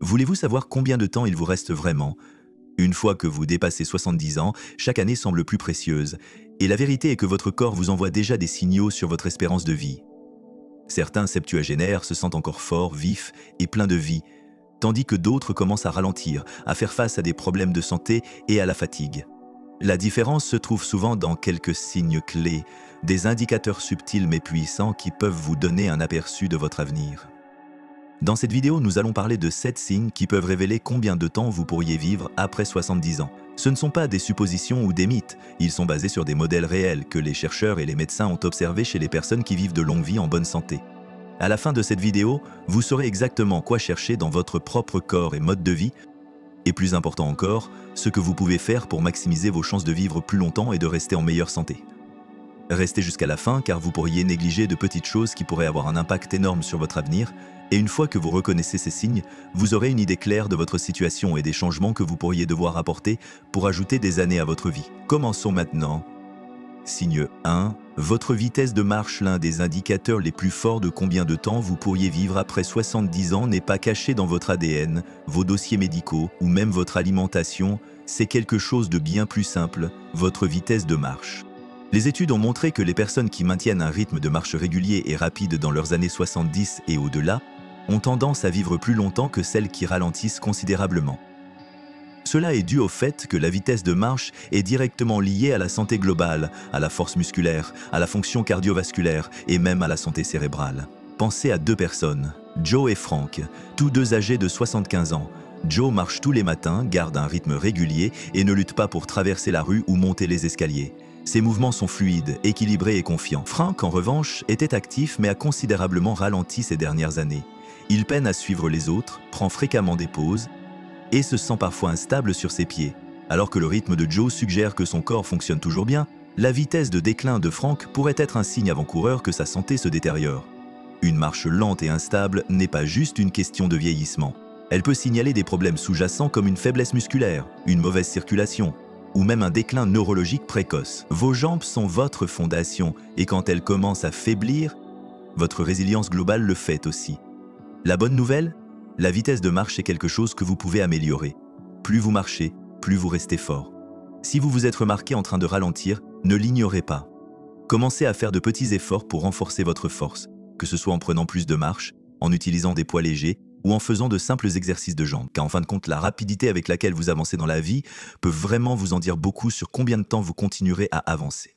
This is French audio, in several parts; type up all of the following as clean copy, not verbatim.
Voulez-vous savoir combien de temps il vous reste vraiment? Une fois que vous dépassez 70 ans, chaque année semble plus précieuse. Et la vérité est que votre corps vous envoie déjà des signaux sur votre espérance de vie. Certains septuagénaires se sentent encore forts, vifs et pleins de vie, tandis que d'autres commencent à ralentir, à faire face à des problèmes de santé et à la fatigue. La différence se trouve souvent dans quelques signes clés, des indicateurs subtils mais puissants qui peuvent vous donner un aperçu de votre avenir. Dans cette vidéo, nous allons parler de 7 signes qui peuvent révéler combien de temps vous pourriez vivre après 70 ans. Ce ne sont pas des suppositions ou des mythes, ils sont basés sur des modèles réels que les chercheurs et les médecins ont observés chez les personnes qui vivent de longue vie en bonne santé. À la fin de cette vidéo, vous saurez exactement quoi chercher dans votre propre corps et mode de vie, et plus important encore, ce que vous pouvez faire pour maximiser vos chances de vivre plus longtemps et de rester en meilleure santé. Restez jusqu'à la fin car vous pourriez négliger de petites choses qui pourraient avoir un impact énorme sur votre avenir, et une fois que vous reconnaissez ces signes, vous aurez une idée claire de votre situation et des changements que vous pourriez devoir apporter pour ajouter des années à votre vie. Commençons maintenant. Signe 1. Votre vitesse de marche, l'un des indicateurs les plus forts de combien de temps vous pourriez vivre après 70 ans, n'est pas caché dans votre ADN, vos dossiers médicaux ou même votre alimentation, c'est quelque chose de bien plus simple, votre vitesse de marche. Les études ont montré que les personnes qui maintiennent un rythme de marche régulier et rapide dans leurs années 70 et au-delà ont tendance à vivre plus longtemps que celles qui ralentissent considérablement. Cela est dû au fait que la vitesse de marche est directement liée à la santé globale, à la force musculaire, à la fonction cardiovasculaire et même à la santé cérébrale. Pensez à 2 personnes, Joe et Frank, tous 2 âgés de 75 ans. Joe marche tous les matins, garde un rythme régulier et ne lutte pas pour traverser la rue ou monter les escaliers. Ses mouvements sont fluides, équilibrés et confiants. Frank, en revanche, était actif mais a considérablement ralenti ces dernières années. Il peine à suivre les autres, prend fréquemment des pauses et se sent parfois instable sur ses pieds. Alors que le rythme de Joe suggère que son corps fonctionne toujours bien, la vitesse de déclin de Frank pourrait être un signe avant-coureur que sa santé se détériore. Une marche lente et instable n'est pas juste une question de vieillissement. Elle peut signaler des problèmes sous-jacents comme une faiblesse musculaire, une mauvaise circulation, ou même un déclin neurologique précoce. Vos jambes sont votre fondation et quand elles commencent à faiblir, votre résilience globale le fait aussi. La bonne nouvelle? La vitesse de marche est quelque chose que vous pouvez améliorer. Plus vous marchez, plus vous restez fort. Si vous vous êtes remarqué en train de ralentir, ne l'ignorez pas. Commencez à faire de petits efforts pour renforcer votre force, que ce soit en prenant plus de marche, en utilisant des poids légers ou en faisant de simples exercices de jambes. Car en fin de compte, la rapidité avec laquelle vous avancez dans la vie peut vraiment vous en dire beaucoup sur combien de temps vous continuerez à avancer.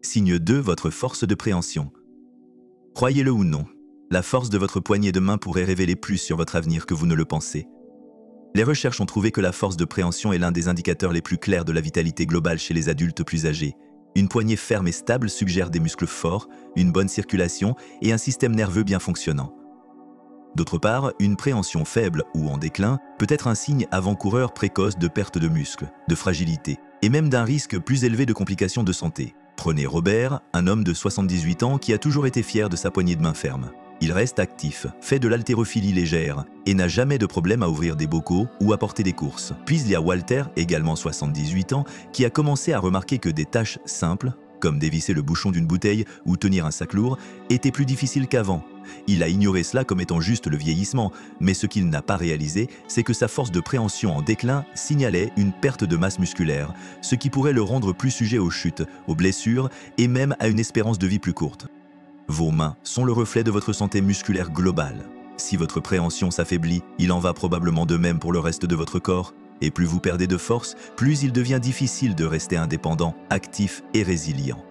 Signe 2. Votre force de préhension. Croyez-le ou non, la force de votre poignée de main pourrait révéler plus sur votre avenir que vous ne le pensez. Les recherches ont trouvé que la force de préhension est l'un des indicateurs les plus clairs de la vitalité globale chez les adultes plus âgés. Une poignée ferme et stable suggère des muscles forts, une bonne circulation et un système nerveux bien fonctionnant. D'autre part, une préhension faible ou en déclin peut être un signe avant-coureur précoce de perte de muscles, de fragilité et même d'un risque plus élevé de complications de santé. Prenez Robert, un homme de 78 ans qui a toujours été fier de sa poignée de main ferme. Il reste actif, fait de l'haltérophilie légère et n'a jamais de problème à ouvrir des bocaux ou à porter des courses. Puis il y a Walter, également 78 ans, qui a commencé à remarquer que des tâches simples, comme dévisser le bouchon d'une bouteille ou tenir un sac lourd, étaient plus difficiles qu'avant. Il a ignoré cela comme étant juste le vieillissement, mais ce qu'il n'a pas réalisé, c'est que sa force de préhension en déclin signalait une perte de masse musculaire, ce qui pourrait le rendre plus sujet aux chutes, aux blessures et même à une espérance de vie plus courte. Vos mains sont le reflet de votre santé musculaire globale. Si votre préhension s'affaiblit, il en va probablement de même pour le reste de votre corps. Et plus vous perdez de force, plus il devient difficile de rester indépendant, actif et résilient.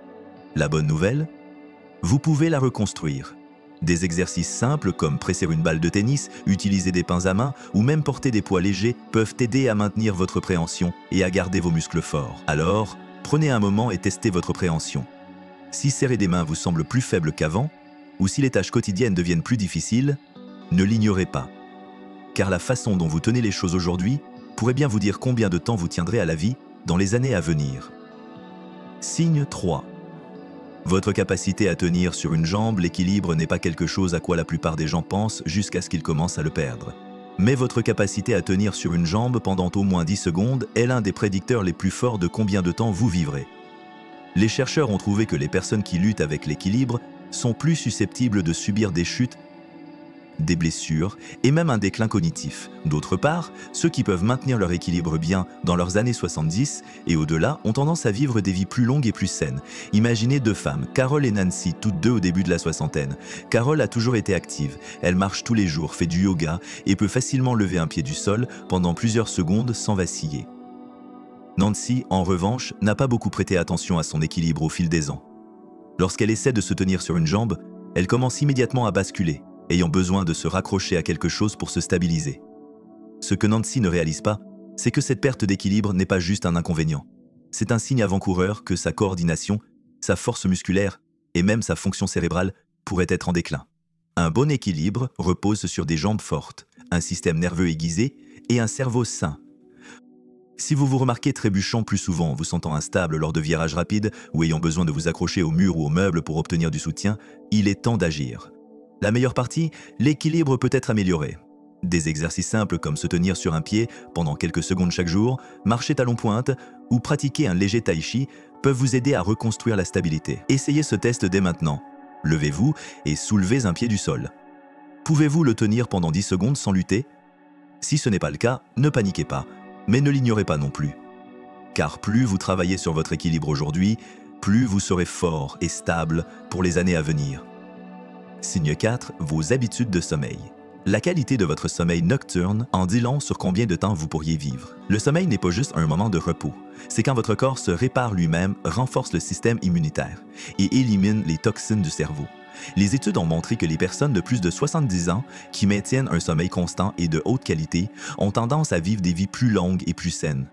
La bonne nouvelle? Vous pouvez la reconstruire. Des exercices simples comme presser une balle de tennis, utiliser des pains à main ou même porter des poids légers peuvent aider à maintenir votre préhension et à garder vos muscles forts. Alors, prenez un moment et testez votre préhension. Si serrer des mains vous semble plus faible qu'avant, ou si les tâches quotidiennes deviennent plus difficiles, ne l'ignorez pas. Car la façon dont vous tenez les choses aujourd'hui pourrait bien vous dire combien de temps vous tiendrez à la vie dans les années à venir. Signe 3. Votre capacité à tenir sur une jambe, l'équilibre n'est pas quelque chose à quoi la plupart des gens pensent jusqu'à ce qu'ils commencent à le perdre. Mais votre capacité à tenir sur une jambe pendant au moins 10 secondes est l'un des prédicteurs les plus forts de combien de temps vous vivrez. Les chercheurs ont trouvé que les personnes qui luttent avec l'équilibre sont plus susceptibles de subir des chutes des blessures et même un déclin cognitif. D'autre part, ceux qui peuvent maintenir leur équilibre bien dans leurs années 70 et au-delà ont tendance à vivre des vies plus longues et plus saines. Imaginez deux femmes, Carol et Nancy, toutes deux au début de la soixantaine. Carol a toujours été active, elle marche tous les jours, fait du yoga et peut facilement lever un pied du sol pendant plusieurs secondes sans vaciller. Nancy, en revanche, n'a pas beaucoup prêté attention à son équilibre au fil des ans. Lorsqu'elle essaie de se tenir sur une jambe, elle commence immédiatement à basculer, ayant besoin de se raccrocher à quelque chose pour se stabiliser. Ce que Nancy ne réalise pas, c'est que cette perte d'équilibre n'est pas juste un inconvénient. C'est un signe avant-coureur que sa coordination, sa force musculaire et même sa fonction cérébrale pourraient être en déclin. Un bon équilibre repose sur des jambes fortes, un système nerveux aiguisé et un cerveau sain. Si vous vous remarquez trébuchant plus souvent, vous sentant instable lors de virages rapides ou ayant besoin de vous accrocher au mur ou aux meubles pour obtenir du soutien, il est temps d'agir. La meilleure partie, l'équilibre peut être amélioré. Des exercices simples comme se tenir sur un pied pendant quelques secondes chaque jour, marcher talons-pointe ou pratiquer un léger tai chi peuvent vous aider à reconstruire la stabilité. Essayez ce test dès maintenant. Levez-vous et soulevez un pied du sol. Pouvez-vous le tenir pendant 10 secondes sans lutter? Si ce n'est pas le cas, ne paniquez pas. Mais ne l'ignorez pas non plus. Car plus vous travaillez sur votre équilibre aujourd'hui, plus vous serez fort et stable pour les années à venir. Signe 4, vos habitudes de sommeil. La qualité de votre sommeil nocturne en dit long sur combien de temps vous pourriez vivre. Le sommeil n'est pas juste un moment de repos. C'est quand votre corps se répare lui-même, renforce le système immunitaire et élimine les toxines du cerveau. Les études ont montré que les personnes de plus de 70 ans qui maintiennent un sommeil constant et de haute qualité ont tendance à vivre des vies plus longues et plus saines.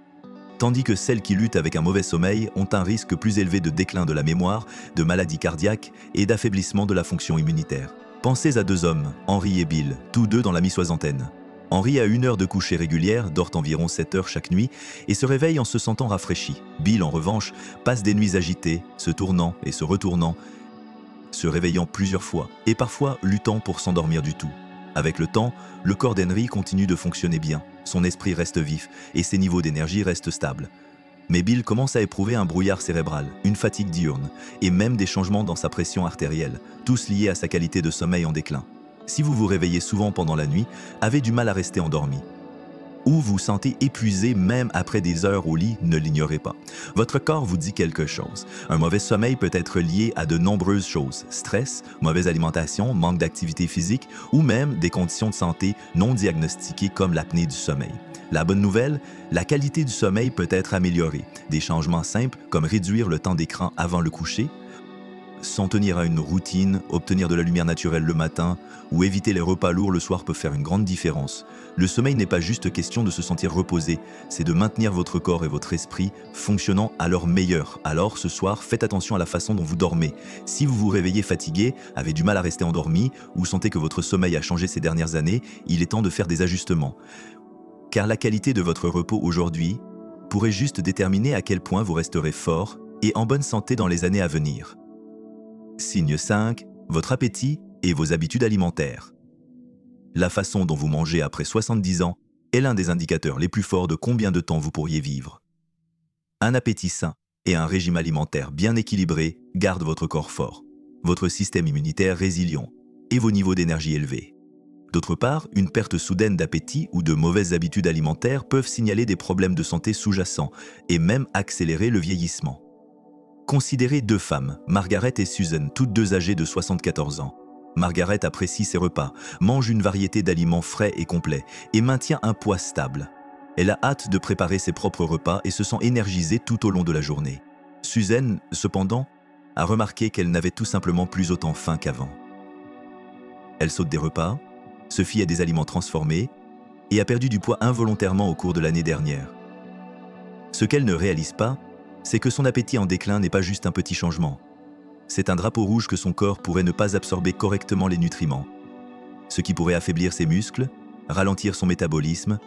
Tandis que celles qui luttent avec un mauvais sommeil ont un risque plus élevé de déclin de la mémoire, de maladies cardiaques et d'affaiblissement de la fonction immunitaire. Pensez à deux hommes, Henry et Bill, tous deux dans la mi-soixantaine. Henry a 1 heure de coucher régulière, dort environ 7 heures chaque nuit et se réveille en se sentant rafraîchi. Bill, en revanche, passe des nuits agitées, se tournant et se retournant, se réveillant plusieurs fois et parfois luttant pour s'endormir du tout. Avec le temps, le corps d'Henry continue de fonctionner bien, son esprit reste vif et ses niveaux d'énergie restent stables. Mais Bill commence à éprouver un brouillard cérébral, une fatigue diurne et même des changements dans sa pression artérielle, tous liés à sa qualité de sommeil en déclin. Si vous vous réveillez souvent pendant la nuit, avez du mal à rester endormi, ou vous sentez épuisé même après des heures au lit, ne l'ignorez pas. Votre corps vous dit quelque chose. Un mauvais sommeil peut être lié à de nombreuses choses. Stress, mauvaise alimentation, manque d'activité physique ou même des conditions de santé non diagnostiquées comme l'apnée du sommeil. La bonne nouvelle, la qualité du sommeil peut être améliorée. Des changements simples comme réduire le temps d'écran avant le coucher, s'en tenir à une routine, obtenir de la lumière naturelle le matin ou éviter les repas lourds le soir peut faire une grande différence. Le sommeil n'est pas juste question de se sentir reposé, c'est de maintenir votre corps et votre esprit fonctionnant à leur meilleur. Alors ce soir, faites attention à la façon dont vous dormez. Si vous vous réveillez fatigué, avez du mal à rester endormi ou sentez que votre sommeil a changé ces dernières années, il est temps de faire des ajustements. Car la qualité de votre repos aujourd'hui pourrait juste déterminer à quel point vous resterez fort et en bonne santé dans les années à venir. Signe 5, votre appétit et vos habitudes alimentaires. La façon dont vous mangez après 70 ans est l'un des indicateurs les plus forts de combien de temps vous pourriez vivre. Un appétit sain et un régime alimentaire bien équilibré gardent votre corps fort, votre système immunitaire résilient et vos niveaux d'énergie élevés. D'autre part, une perte soudaine d'appétit ou de mauvaises habitudes alimentaires peuvent signaler des problèmes de santé sous-jacents et même accélérer le vieillissement. Considérez deux femmes, Margaret et Susan, toutes deux âgées de 74 ans. Margaret apprécie ses repas, mange une variété d'aliments frais et complets et maintient un poids stable. Elle a hâte de préparer ses propres repas et se sent énergisée tout au long de la journée. Susan, cependant, a remarqué qu'elle n'avait tout simplement plus autant faim qu'avant. Elle saute des repas, se fie à des aliments transformés et a perdu du poids involontairement au cours de l'année dernière. Ce qu'elle ne réalise pas, c'est que son appétit en déclin n'est pas juste un petit changement. C'est un drapeau rouge que son corps pourrait ne pas absorber correctement les nutriments, ce qui pourrait affaiblir ses muscles, ralentir son métabolisme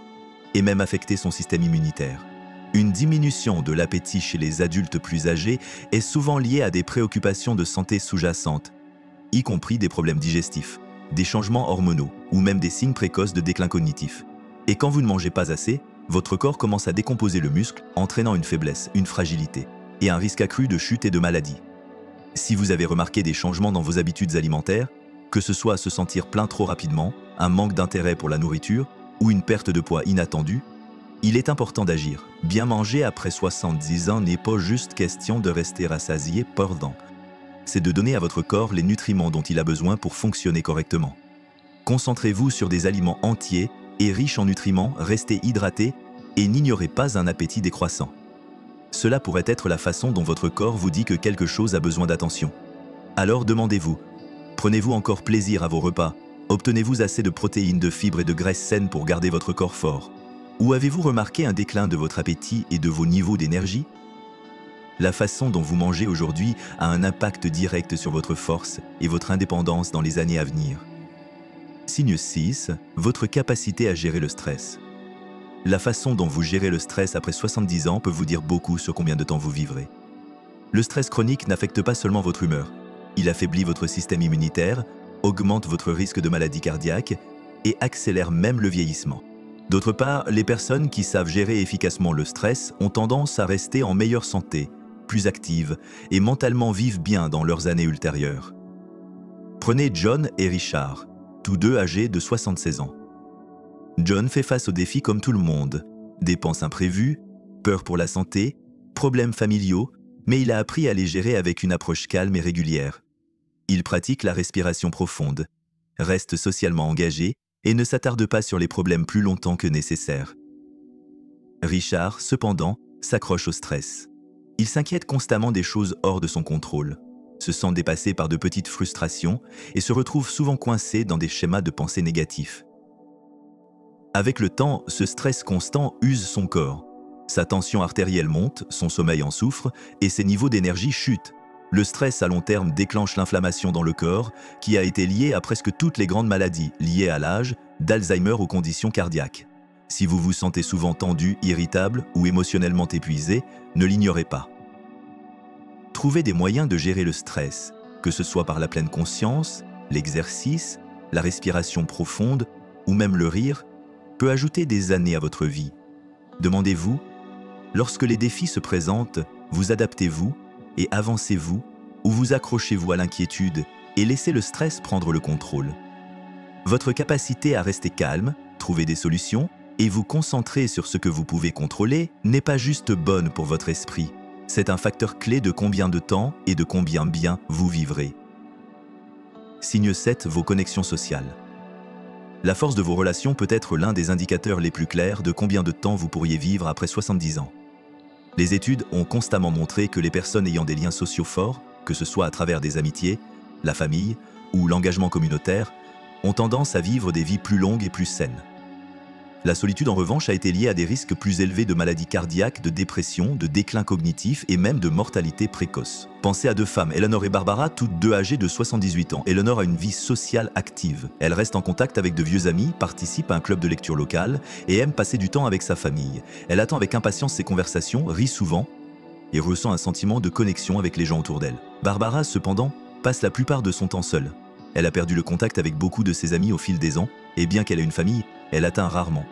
et même affecter son système immunitaire. Une diminution de l'appétit chez les adultes plus âgés est souvent liée à des préoccupations de santé sous-jacentes, y compris des problèmes digestifs, des changements hormonaux ou même des signes précoces de déclin cognitif. Et quand vous ne mangez pas assez, votre corps commence à décomposer le muscle, entraînant une faiblesse, une fragilité et un risque accru de chute et de maladie. Si vous avez remarqué des changements dans vos habitudes alimentaires, Que ce soit se sentir plein trop rapidement, un manque d'intérêt pour la nourriture ou une perte de poids inattendue, il est important d'agir. Bien manger après 70 ans n'est pas juste question de rester rassasié pendant. C'est de donner à votre corps les nutriments dont il a besoin pour fonctionner correctement. Concentrez-vous sur des aliments entiers et riches en nutriments, restez hydraté et n'ignorez pas un appétit décroissant. Cela pourrait être la façon dont votre corps vous dit que quelque chose a besoin d'attention. Alors demandez-vous, prenez-vous encore plaisir à vos repas? Obtenez-vous assez de protéines, de fibres et de graisses saines pour garder votre corps fort? Ou avez-vous remarqué un déclin de votre appétit et de vos niveaux d'énergie? La façon dont vous mangez aujourd'hui a un impact direct sur votre force et votre indépendance dans les années à venir. Signe 6, votre capacité à gérer le stress. La façon dont vous gérez le stress après 70 ans peut vous dire beaucoup sur combien de temps vous vivrez. Le stress chronique n'affecte pas seulement votre humeur. Il affaiblit votre système immunitaire, augmente votre risque de maladie cardiaque et accélère même le vieillissement. D'autre part, les personnes qui savent gérer efficacement le stress ont tendance à rester en meilleure santé, plus actives et mentalement vivent bien dans leurs années ultérieures. Prenez John et Richard, tous deux âgés de 76 ans. John fait face aux défis comme tout le monde, dépenses imprévues, peur pour la santé, problèmes familiaux, mais il a appris à les gérer avec une approche calme et régulière. Il pratique la respiration profonde, reste socialement engagé et ne s'attarde pas sur les problèmes plus longtemps que nécessaire. Richard, cependant, s'accroche au stress. Il s'inquiète constamment des choses hors de son contrôle, se sent dépassé par de petites frustrations et se retrouve souvent coincé dans des schémas de pensée négatifs. Avec le temps, ce stress constant use son corps. Sa tension artérielle monte, son sommeil en souffre et ses niveaux d'énergie chutent. Le stress à long terme déclenche l'inflammation dans le corps, qui a été liée à presque toutes les grandes maladies liées à l'âge, d'Alzheimer aux conditions cardiaques. Si vous vous sentez souvent tendu, irritable ou émotionnellement épuisé, ne l'ignorez pas. Trouvez des moyens de gérer le stress, que ce soit par la pleine conscience, l'exercice, la respiration profonde ou même le rire, peut ajouter des années à votre vie. Demandez-vous, lorsque les défis se présentent, vous adaptez-vous et avancez-vous ou vous accrochez-vous à l'inquiétude et laissez le stress prendre le contrôle. Votre capacité à rester calme, trouver des solutions et vous concentrer sur ce que vous pouvez contrôler n'est pas juste bonne pour votre esprit. C'est un facteur clé de combien de temps et de combien bien vous vivrez. Signe 7, vos connexions sociales. La force de vos relations peut être l'un des indicateurs les plus clairs de combien de temps vous pourriez vivre après 70 ans. Les études ont constamment montré que les personnes ayant des liens sociaux forts, que ce soit à travers des amitiés, la famille ou l'engagement communautaire, ont tendance à vivre des vies plus longues et plus saines. La solitude, en revanche, a été liée à des risques plus élevés de maladies cardiaques, de dépression, de déclin cognitif et même de mortalité précoce. Pensez à deux femmes, Eleanor et Barbara, toutes deux âgées de 78 ans. Eleanor a une vie sociale active. Elle reste en contact avec de vieux amis, participe à un club de lecture local et aime passer du temps avec sa famille. Elle attend avec impatience ses conversations, rit souvent et ressent un sentiment de connexion avec les gens autour d'elle. Barbara, cependant, passe la plupart de son temps seule. Elle a perdu le contact avec beaucoup de ses amis au fil des ans et bien qu'elle ait une famille, elle atteint rarement.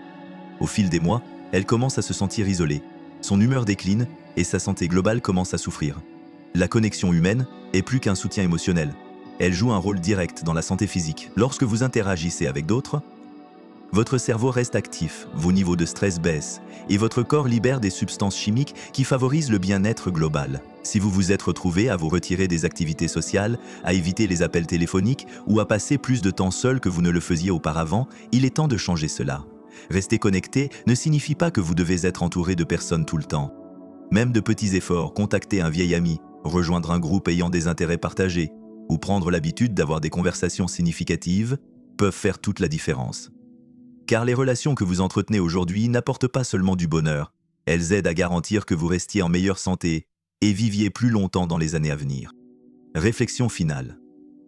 Au fil des mois, elle commence à se sentir isolée. Son humeur décline et sa santé globale commence à souffrir. La connexion humaine est plus qu'un soutien émotionnel. Elle joue un rôle direct dans la santé physique. Lorsque vous interagissez avec d'autres, votre cerveau reste actif, vos niveaux de stress baissent et votre corps libère des substances chimiques qui favorisent le bien-être global. Si vous vous êtes retrouvé à vous retirer des activités sociales, à éviter les appels téléphoniques ou à passer plus de temps seul que vous ne le faisiez auparavant, il est temps de changer cela. Rester connecté ne signifie pas que vous devez être entouré de personnes tout le temps. Même de petits efforts, contacter un vieil ami, rejoindre un groupe ayant des intérêts partagés ou prendre l'habitude d'avoir des conversations significatives peuvent faire toute la différence. Car les relations que vous entretenez aujourd'hui n'apportent pas seulement du bonheur, elles aident à garantir que vous restiez en meilleure santé et viviez plus longtemps dans les années à venir. Réflexion finale.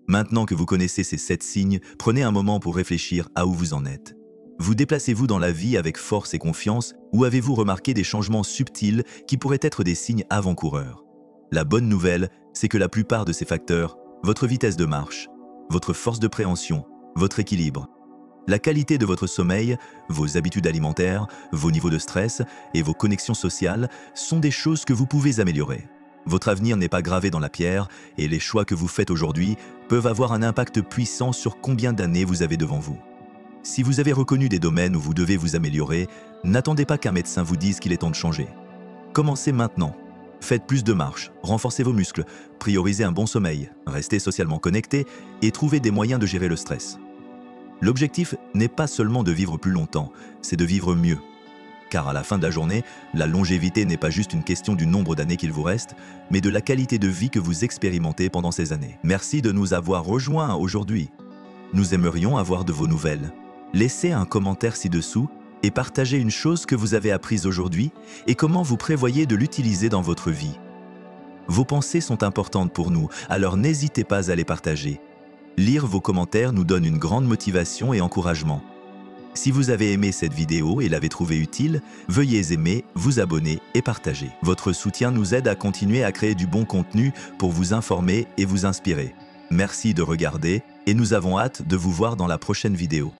Maintenant que vous connaissez ces 7 signes, prenez un moment pour réfléchir à où vous en êtes. Vous déplacez-vous dans la vie avec force et confiance ou avez-vous remarqué des changements subtils qui pourraient être des signes avant-coureurs? La bonne nouvelle, c'est que la plupart de ces facteurs, votre vitesse de marche, votre force de préhension, votre équilibre, la qualité de votre sommeil, vos habitudes alimentaires, vos niveaux de stress et vos connexions sociales sont des choses que vous pouvez améliorer. Votre avenir n'est pas gravé dans la pierre et les choix que vous faites aujourd'hui peuvent avoir un impact puissant sur combien d'années vous avez devant vous. Si vous avez reconnu des domaines où vous devez vous améliorer, n'attendez pas qu'un médecin vous dise qu'il est temps de changer. Commencez maintenant. Faites plus de marches, renforcez vos muscles, priorisez un bon sommeil, restez socialement connecté et trouvez des moyens de gérer le stress. L'objectif n'est pas seulement de vivre plus longtemps, c'est de vivre mieux. Car à la fin de la journée, la longévité n'est pas juste une question du nombre d'années qu'il vous reste, mais de la qualité de vie que vous expérimentez pendant ces années. Merci de nous avoir rejoints aujourd'hui. Nous aimerions avoir de vos nouvelles. Laissez un commentaire ci-dessous et partagez une chose que vous avez apprise aujourd'hui et comment vous prévoyez de l'utiliser dans votre vie. Vos pensées sont importantes pour nous, alors n'hésitez pas à les partager. Lire vos commentaires nous donne une grande motivation et encouragement. Si vous avez aimé cette vidéo et l'avez trouvée utile, veuillez aimer, vous abonner et partager. Votre soutien nous aide à continuer à créer du bon contenu pour vous informer et vous inspirer. Merci de regarder et nous avons hâte de vous voir dans la prochaine vidéo.